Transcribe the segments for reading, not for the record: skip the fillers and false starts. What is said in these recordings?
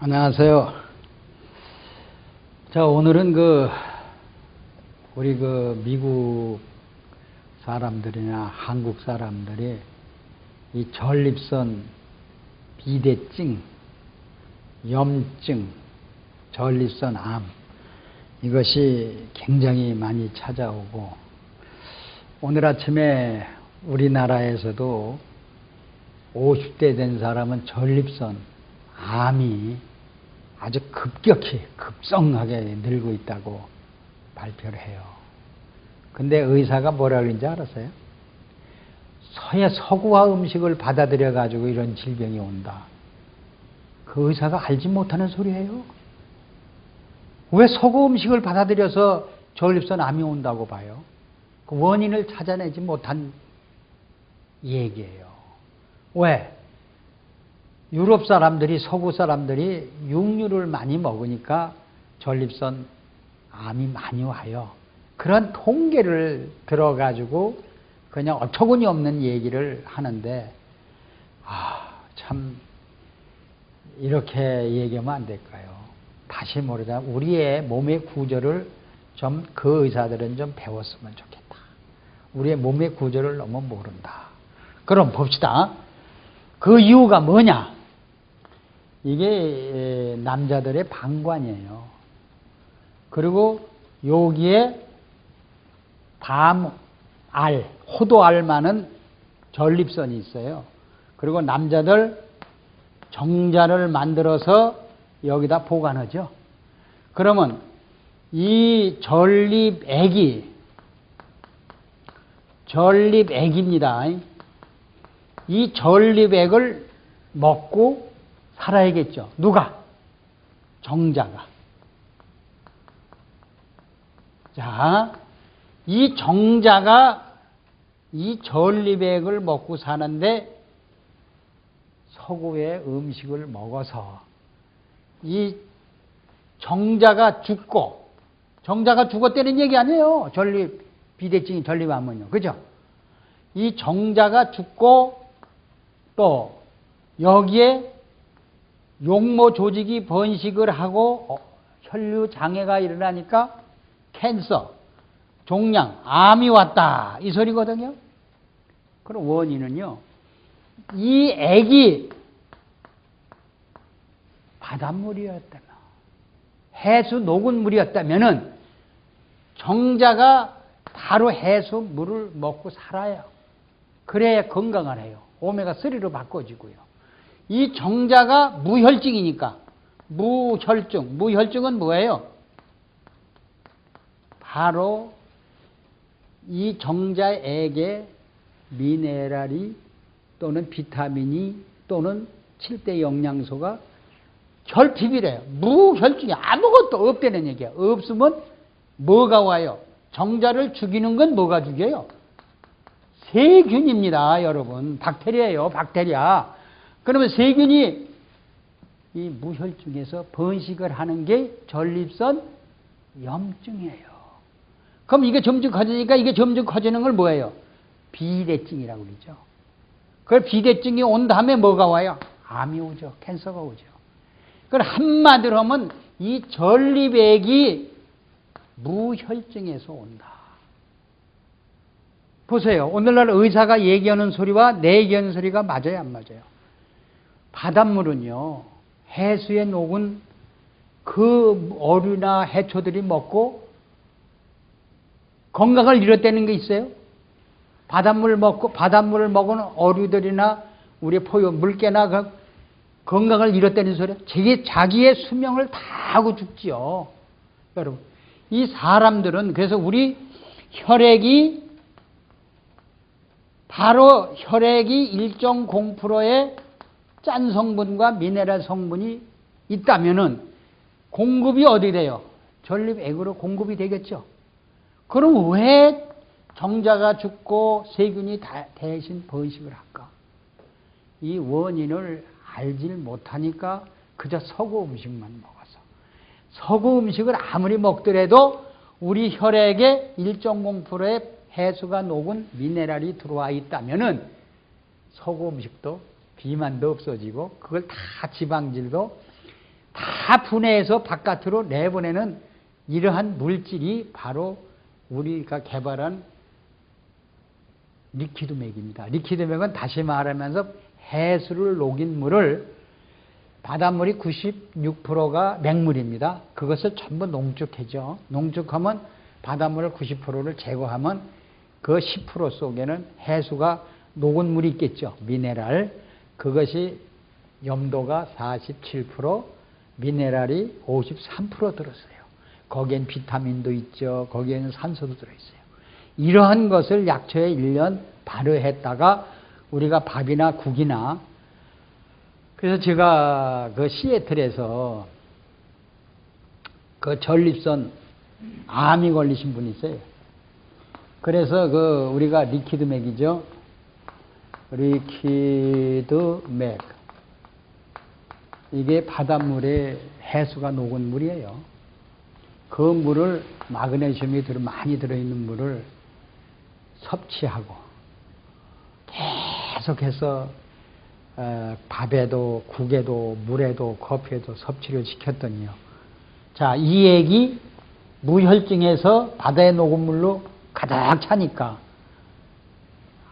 안녕하세요. 자, 오늘은 우리 미국 사람들이나 한국 사람들이 이 전립선 비대증, 염증, 전립선 암, 이것이 굉장히 많이 찾아오고, 오늘 아침에 우리나라에서도 50대 된 사람은 전립선 암이 아주 급격히, 급성하게 늘고 있다고 발표를 해요. 근데 의사가 뭐라 그러는지 알았어요? 서구화 음식을 받아들여 가지고 이런 질병이 온다. 그 의사가 알지 못하는 소리예요. 왜 서구 음식을 받아들여서 전립선 암이 온다고 봐요? 그 원인을 찾아내지 못한 얘기예요. 왜? 유럽 사람들이, 서구 사람들이 육류를 많이 먹으니까 전립선 암이 많이 와요. 그런 통계를 들어가지고 그냥 어처구니 없는 얘기를 하는데, 참, 이렇게 얘기하면 안 될까요? 다시 모르자 우리의 몸의 구조를 좀 그 의사들은 좀 배웠으면 좋겠다. 우리의 몸의 구조를 너무 모른다. 그럼 봅시다. 그 이유가 뭐냐? 이게 남자들의 방관이에요. 그리고 여기에 호도알 많은 전립선이 있어요. 그리고 남자들 정자를 만들어서 여기다 보관하죠. 그러면 이 전립액입니다. 이 전립액을 먹고 살아야겠죠. 누가? 정자가. 자, 이 정자가 이 전립액을 먹고 사는데 서구의 음식을 먹어서 이 정자가 죽었다는 얘기 아니에요. 비대증이 전립암은요. 그죠? 이 정자가 죽고 또 여기에 용모 조직이 번식을 하고 혈류 장애가 일어나니까 캔서, 종양, 암이 왔다. 이 소리거든요. 그럼 원인은요. 이 액이 바닷물이었다면, 해수 녹은 물이었다면은 정자가 바로 해수 물을 먹고 살아요. 그래야 건강을 해요. 오메가3로 바꿔지고요. 이 정자가 무혈증이니까, 무혈증은 뭐예요? 바로 이 정자액에 미네랄이 또는 비타민이 또는 7대 영양소가 결핍이래요. 무혈증이 아무것도 없다는 얘기야. 없으면 뭐가 와요? 정자를 죽이는 건 뭐가 죽여요? 세균입니다, 여러분. 박테리아예요, 박테리아. 그러면 세균이 이 무혈증에서 번식을 하는 게 전립선 염증이에요. 그럼 이게 점점 커지니까 이게 점점 커지는 걸 뭐예요? 비대증이라고 그러죠. 그 비대증이 온 다음에 뭐가 와요? 암이 오죠. 캔서가 오죠. 그걸 한마디로 하면 이 전립액이 무혈증에서 온다. 보세요. 오늘날 의사가 얘기하는 소리와 내 얘기하는 소리가 맞아요, 안 맞아요? 바닷물은요, 해수에 녹은 그 어류나 해초들이 먹고 건강을 잃었다는 게 있어요? 바닷물을 먹은 어류들이나 우리 물개나 건강을 잃었다는 소리예요? 자기의 수명을 다 하고 죽지요. 여러분, 이 사람들은 그래서 우리 바로 혈액이 일정 0%의 짠 성분과 미네랄 성분이 있다면은 공급이 어디 돼요? 전립액으로 공급이 되겠죠. 그럼 왜 정자가 죽고 세균이 대신 번식을 할까? 이 원인을 알질 못하니까 그저 서구 음식만 먹어서. 서구 음식을 아무리 먹더라도 우리 혈액에 일정 0%의 해수가 녹은 미네랄이 들어와 있다면은 서구 음식도 비만도 없어지고 그걸 다 지방질도 다 분해해서 바깥으로 내보내는 이러한 물질이 바로 우리가 개발한 리퀴드맥입니다. 리퀴드맥은 다시 말하면서 해수를 녹인 물을, 바닷물이 96%가 맹물입니다. 그것을 전부 농축해죠. 농축하면 바닷물 90%를 제거하면 그 10% 속에는 해수가 녹은 물이 있겠죠. 미네랄. 그것이 염도가 47%, 미네랄이 53% 들었어요. 거기엔 비타민도 있죠. 거기에는 산소도 들어있어요. 이러한 것을 약초에 1년 발효했다가 우리가 밥이나 국이나, 그래서 제가 그 시애틀에서 그 전립선 암이 걸리신 분이 있어요. 그래서 그 우리가 리퀴드맥이죠. 리퀴드맥. 이게 바닷물에 해수가 녹은 물이에요. 그 물을, 마그네슘이 많이 들어있는 물을 섭취하고 계속해서 밥에도 국에도 물에도 커피에도 섭취를 시켰더니요. 자, 이 액이 무혈증에서 바다의 녹은 물로 가득 차니까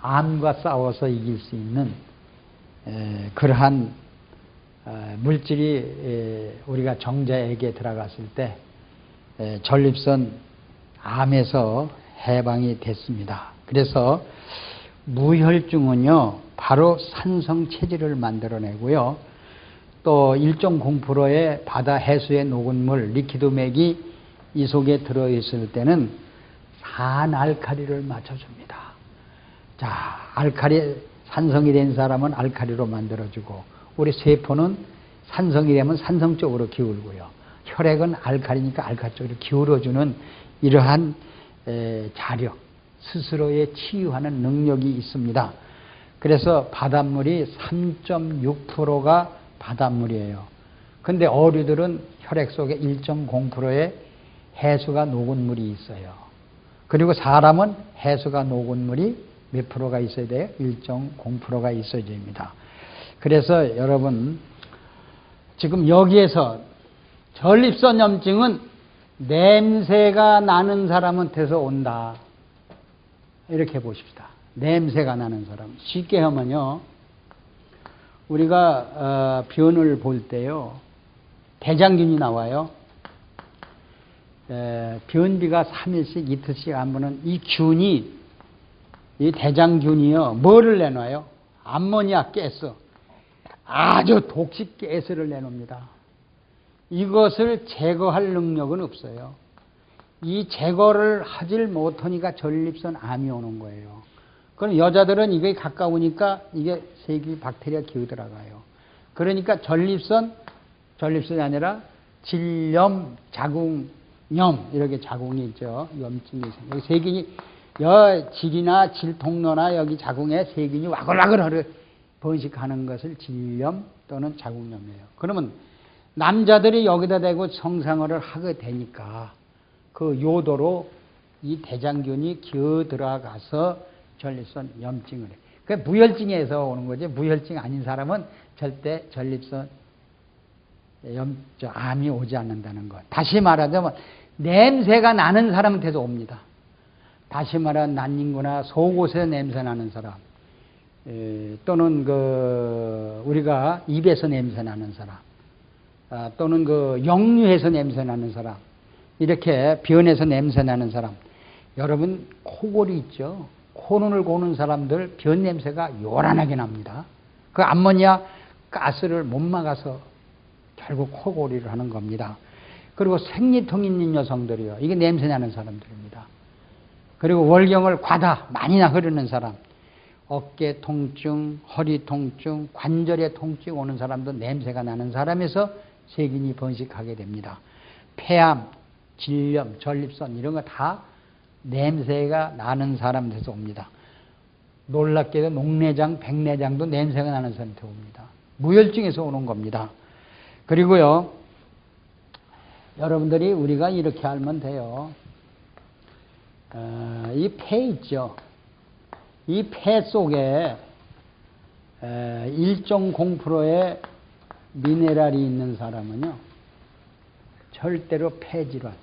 암과 싸워서 이길 수 있는 그러한 물질이 우리가 정자액에 들어갔을 때 전립선 암에서 해방이 됐습니다. 그래서 무혈증은요, 바로 산성 체질을 만들어내고요. 또 1.0%의 바다 해수의 녹은 물, 리퀴드맥이 이 속에 들어있을 때는 산알칼리를 맞춰줍니다. 자, 알칼리, 산성이 된 사람은 알칼리로 만들어주고, 우리 세포는 산성이 되면 산성 쪽으로 기울고요. 혈액은 알칼리니까 알칼리 쪽으로 기울어주는 이러한 자력, 스스로에 치유하는 능력이 있습니다. 그래서 바닷물이 3.6%가 바닷물이에요. 근데 어류들은 혈액 속에 1.0%의 해수가 녹은 물이 있어요. 그리고 사람은 해수가 녹은 물이 몇 프로가 있어야 돼요? 1.0%가 있어야 됩니다. 그래서 여러분, 지금 여기에서 전립선 염증은 냄새가 나는 사람한테서 온다. 이렇게 보십시다. 냄새가 나는 사람. 쉽게 하면요, 우리가 변을 볼 때요, 대장균이 나와요. 변비가 3일씩, 이틀씩 하면은 이 균이, 이 대장균이요, 뭐를 내놔요? 암모니아 가스. 아주 독식 가스를 내놓습니다. 이것을 제거할 능력은 없어요. 이 제거를 하질 못하니까 전립선 암이 오는 거예요. 그럼 여자들은 이게 가까우니까 이게 세균, 박테리아 기어들어가요. 그러니까 전립선이 아니라 질염, 자궁염, 이렇게 자궁이 있죠. 염증이 있어요. 여기 세균이, 질이나 질통로나 여기 자궁에 세균이 와글와글 번식하는 것을 질염 또는 자궁염이에요. 그러면 남자들이 여기다 대고 성생활을 하게 되니까 그 요도로 이 대장균이 기어들어가서 전립선 염증을 해요. 그 무혈증에서 오는 거지, 무혈증 아닌 사람은 절대 전립선 암이 오지 않는다는 것. 다시 말하자면 냄새가 나는 사람한테도 옵니다. 다시 말하면 난닝구나 속옷에 냄새 나는 사람, 또는 우리가 입에서 냄새 나는 사람, 또는 역류에서 냄새 나는 사람, 이렇게 변에서 냄새 나는 사람. 여러분, 코골이 있죠. 코눈을 고는 사람들 변 냄새가 요란하게 납니다. 그 암모니아 가스를 못 막아서 결국 코골이를 하는 겁니다. 그리고 생리통 있는 여성들이요, 이게 냄새 나는 사람들입니다. 그리고 월경을 과다 많이나 흐르는 사람, 어깨 통증, 허리 통증, 관절의 통증 오는 사람도 냄새가 나는 사람에서 세균이 번식하게 됩니다. 폐암, 질염, 전립선 이런 거 다 냄새가 나는 사람한테서 옵니다. 놀랍게도 녹내장, 백내장도 냄새가 나는 사람한테 옵니다. 무혈증에서 오는 겁니다. 그리고요, 여러분들이 우리가 이렇게 알면 돼요. 이 폐 있죠. 이 폐 속에 1.0%의 미네랄이 있는 사람은요, 절대로 폐질환에서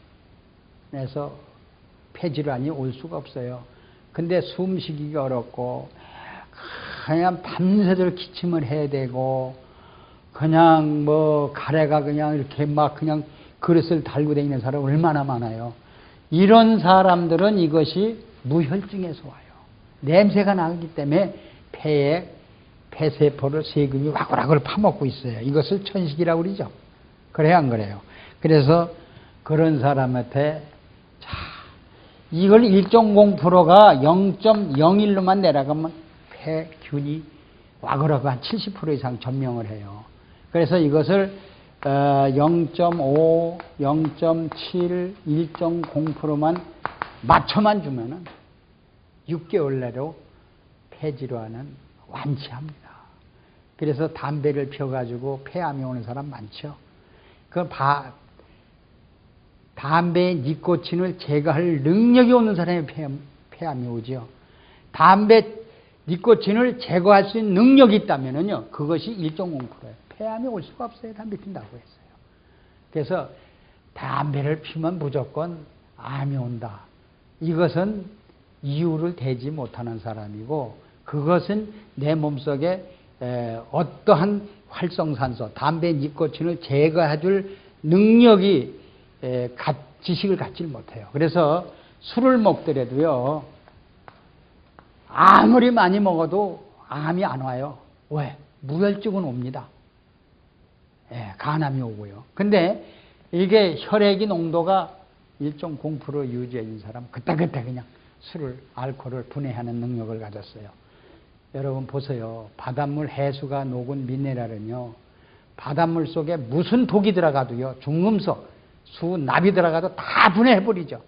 폐질환이 올 수가 없어요. 근데 숨쉬기가 어렵고 그냥 밤새도록 기침을 해야 되고 그냥 뭐 가래가 그냥 이렇게 막 그냥 그릇을 달고 다니는 사람 얼마나 많아요. 이런 사람들은 이것이 무혈증에서 와요. 냄새가 나기 때문에 폐에 폐세포를 세균이 와글와글 파먹고 있어요. 이것을 천식이라고 그러죠. 그래요, 안 그래요? 그래서 그런 사람한테 자, 이걸 1.0%가 0.01로만 내려가면 폐균이 와그라그 한 70% 이상 점령을 해요. 그래서 이것을 0.5, 0.7, 1.0%만 맞춰만 주면은 6개월 내로 폐질환은 완치합니다. 그래서 담배를 피워가지고 폐암이 오는 사람 많죠. 그 담배의 니코틴을 제거할 능력이 없는 사람이 폐암이 오죠. 담배 니코틴을 제거할 수 있는 능력이 있다면요, 그것이 1.0%예요. 폐암이 올 수가 없어요. 담배 핀다고 했어요. 그래서 담배를 피우면 무조건 암이 온다. 이것은 이유를 대지 못하는 사람이고, 그것은 내 몸속에 어떠한 활성산소, 담배 니코틴을 제거해줄 능력이 지식을 갖지 못해요. 그래서 술을 먹더라도요, 아무리 많이 먹어도 암이 안 와요. 왜? 무혈증은 옵니다. 간암이 오고요. 근데 이게 혈액의 농도가 1.0% 유지해 있는 사람, 그때 그냥 술을, 알코올을 분해하는 능력을 가졌어요. 여러분 보세요. 바닷물 해수가 녹은 미네랄은요, 바닷물 속에 무슨 독이 들어가도요, 중금속, 수, 납이 들어가도 다 분해해버리죠.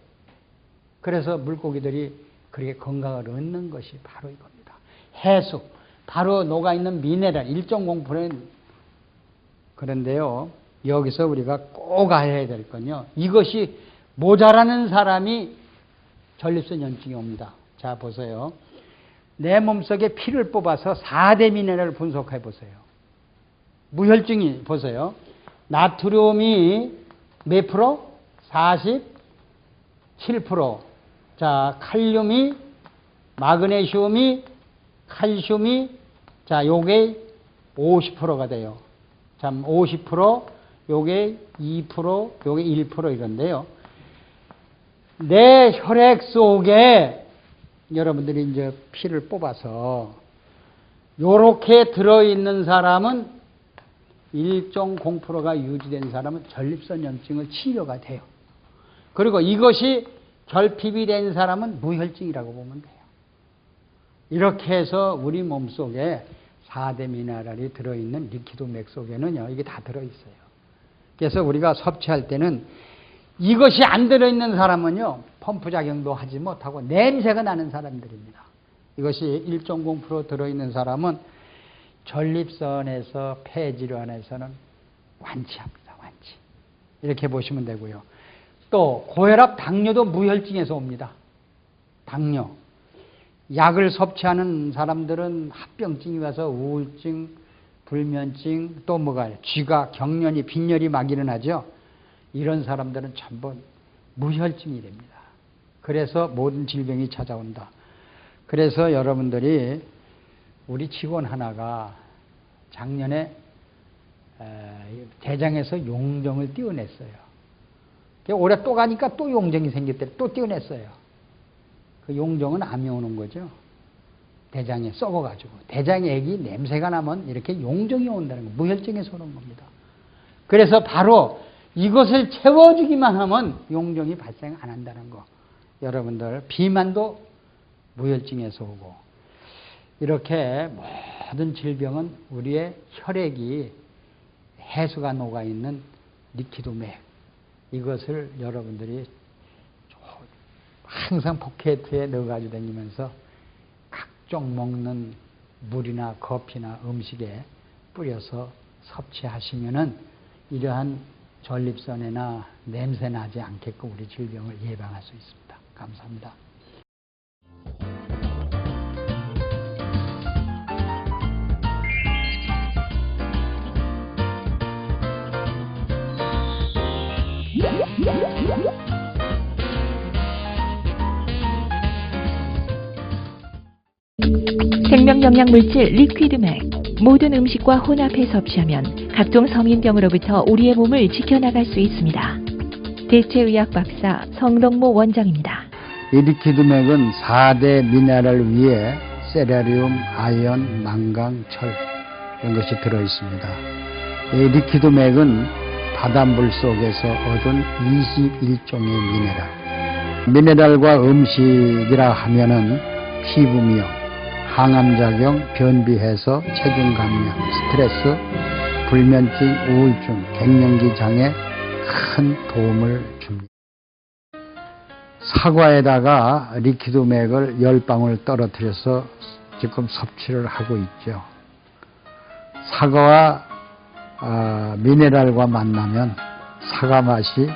그래서 물고기들이 그렇게 건강을 얻는 것이 바로 이겁니다. 해수, 바로 녹아있는 미네랄 1.0%는 그런데요, 여기서 우리가 꼭 알아야 될 건요, 이것이 모자라는 사람이 전립선 염증이 옵니다. 자, 보세요. 내 몸속에 피를 뽑아서 4대 미네랄을 분석해 보세요. 무혈증이, 보세요. 나트륨이 몇 프로? 47%. 자, 칼륨이, 마그네슘이, 칼슘이, 자, 요게 50%가 돼요. 참, 50%, 요게 2%, 요게 1% 이런데요. 내 혈액 속에 여러분들이 이제 피를 뽑아서 요렇게 들어있는 사람은 1.0%가 유지된 사람은 전립선 염증을 치료가 돼요. 그리고 이것이 결핍이 된 사람은 무혈증이라고 보면 돼요. 이렇게 해서 우리 몸속에 4대 미네랄이 들어있는 리퀴드맥 속에는요, 이게 다 들어있어요. 그래서 우리가 섭취할 때는 이것이 안 들어있는 사람은요, 펌프 작용도 하지 못하고 냄새가 나는 사람들입니다. 이것이 1.0% 들어있는 사람은 전립선에서 폐질환에서는 완치합니다. 완치. 이렇게 보시면 되고요. 또 고혈압, 당뇨도 무혈증에서 옵니다. 당뇨. 약을 섭취하는 사람들은 합병증이 와서 우울증, 불면증, 또 뭐가 쥐가, 경련이, 빈혈이 막 일어나죠. 이런 사람들은 전부 무혈증이 됩니다. 그래서 모든 질병이 찾아온다. 그래서 여러분들이 우리 직원 하나가 작년에 대장에서 용종을 띄어냈어요. 올해 또 가니까 또 용종이 생겼대요. 또 띄어냈어요. 그 용종은 암이 오는 거죠. 대장에 썩어가지고. 대장에 액이 냄새가 나면 이렇게 용종이 온다는 거. 무혈증에서 오는 겁니다. 그래서 바로 이것을 채워주기만 하면 용종이 발생 안 한다는 거. 여러분들, 비만도 무혈증에서 오고, 이렇게 모든 질병은 우리의 혈액이 해수가 녹아있는 리퀴드맥, 이것을 여러분들이 항상 포켓에 넣어가지고 다니면서 각종 먹는 물이나 커피나 음식에 뿌려서 섭취하시면은 이러한 전립선이나 냄새 나지 않게끔 우리 질병을 예방할 수 있습니다. 감사합니다. 생명영양물질 리퀴드맥. 모든 음식과 혼합해 섭취하면 각종 성인병으로부터 우리의 몸을 지켜나갈 수 있습니다. 대체의학 박사 성동모 원장입니다. 이 리퀴드맥은 4대 미네랄을 위해 세라리움, 아연, 망강, 철 이런 것이 들어있습니다. 이 리퀴드맥은 바닷물 속에서 얻은 21종의 미네랄. 미네랄과 음식이라 하면은 피부미용, 항암작용, 변비해소, 체중 감량, 스트레스, 불면증, 우울증, 갱년기 장애 큰 도움을 줍니다. 사과에다가 리퀴드맥을 10방울 떨어뜨려서 지금 섭취를 하고 있죠. 사과와 미네랄과 만나면 사과 맛이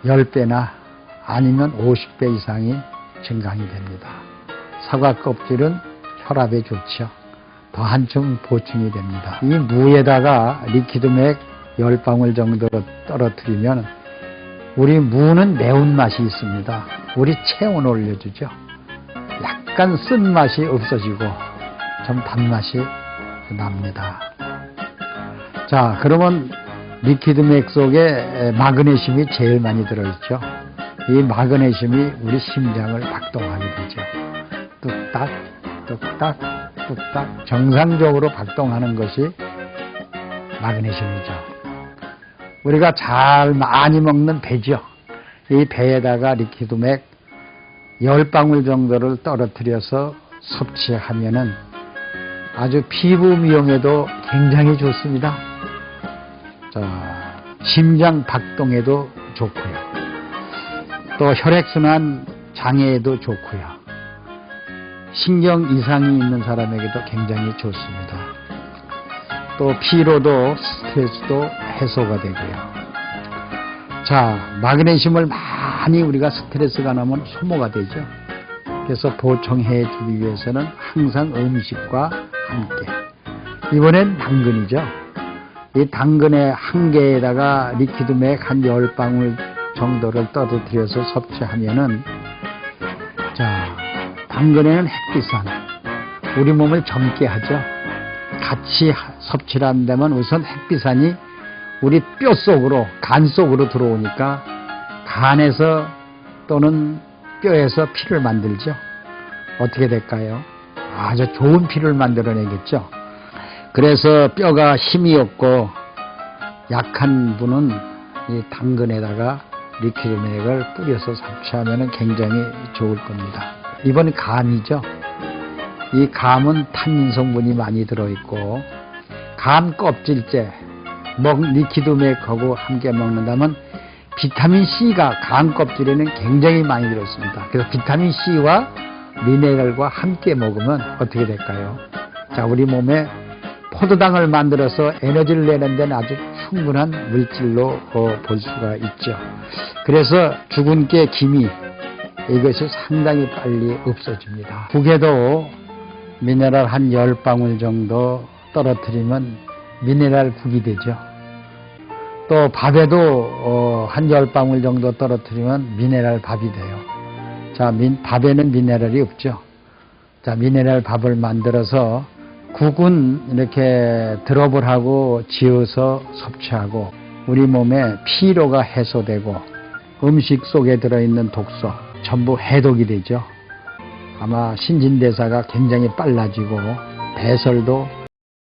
10배나 아니면 50배 이상이 증강이 됩니다. 사과 껍질은 혈압에 좋죠. 더 한층 보충이 됩니다. 이 무에다가 리퀴드맥 10방울 정도로 떨어뜨리면 우리 무는 매운맛이 있습니다. 우리 체온을 올려주죠. 약간 쓴맛이 없어지고 좀 단맛이 납니다. 자, 그러면 리퀴드맥 속에 마그네슘이 제일 많이 들어있죠. 이 마그네슘이 우리 심장을 박동하게 되죠. 뚝딱, 뚝딱, 뚝딱 정상적으로 박동하는 것이 마그네슘이죠. 우리가 잘 많이 먹는 배죠. 이 배에다가 리퀴드맥 10방울 정도를 떨어뜨려서 섭취하면은 아주 피부 미용에도 굉장히 좋습니다. 자, 심장 박동에도 좋고요. 또 혈액순환 장애에도 좋고요. 신경 이상이 있는 사람에게도 굉장히 좋습니다. 또 피로도 스트레스도 해소가 되고요. 자, 마그네슘을 많이 우리가 스트레스가 나면 소모가 되죠. 그래서 보충해 주기 위해서는 항상 음식과 함께. 이번엔 당근이죠. 이 당근의 한 개에다가 리퀴드맥 한 10방울 정도를 떨어뜨려서 섭취하면은, 자, 당근에는 햇빛산, 우리 몸을 젊게 하죠. 같이 섭취를 한다면 우선 햇빛산이 우리 뼈 속으로, 간 속으로 들어오니까 간에서 또는 뼈에서 피를 만들죠. 어떻게 될까요? 아주 좋은 피를 만들어내겠죠. 그래서 뼈가 힘이 없고 약한 분은 이 당근에다가 리퀴드맥을 뿌려서 섭취하면 굉장히 좋을 겁니다. 이번 감이죠. 이 감은 탄닌 성분이 많이 들어있고, 감 껍질째 리퀴드맥하고 함께 먹는다면 비타민C가 감 껍질에는 굉장히 많이 들어있습니다. 그래서 비타민C와 미네랄과 함께 먹으면 어떻게 될까요? 자, 우리 몸에 포도당을 만들어서 에너지를 내는 데는 아주 충분한 물질로 볼 수가 있죠. 그래서 죽은 깨 기미, 이것이 상당히 빨리 없어집니다. 국에도 미네랄 한 10방울 정도 떨어뜨리면 미네랄 국이 되죠. 또 밥에도 한 10방울 정도 떨어뜨리면 미네랄 밥이 돼요. 자, 밥에는 미네랄이 없죠. 자, 미네랄 밥을 만들어서 국은 이렇게 드롭을 하고 지어서 섭취하고 우리 몸에 피로가 해소되고 음식 속에 들어있는 독소 전부 해독이 되죠. 아마 신진대사가 굉장히 빨라지고 배설도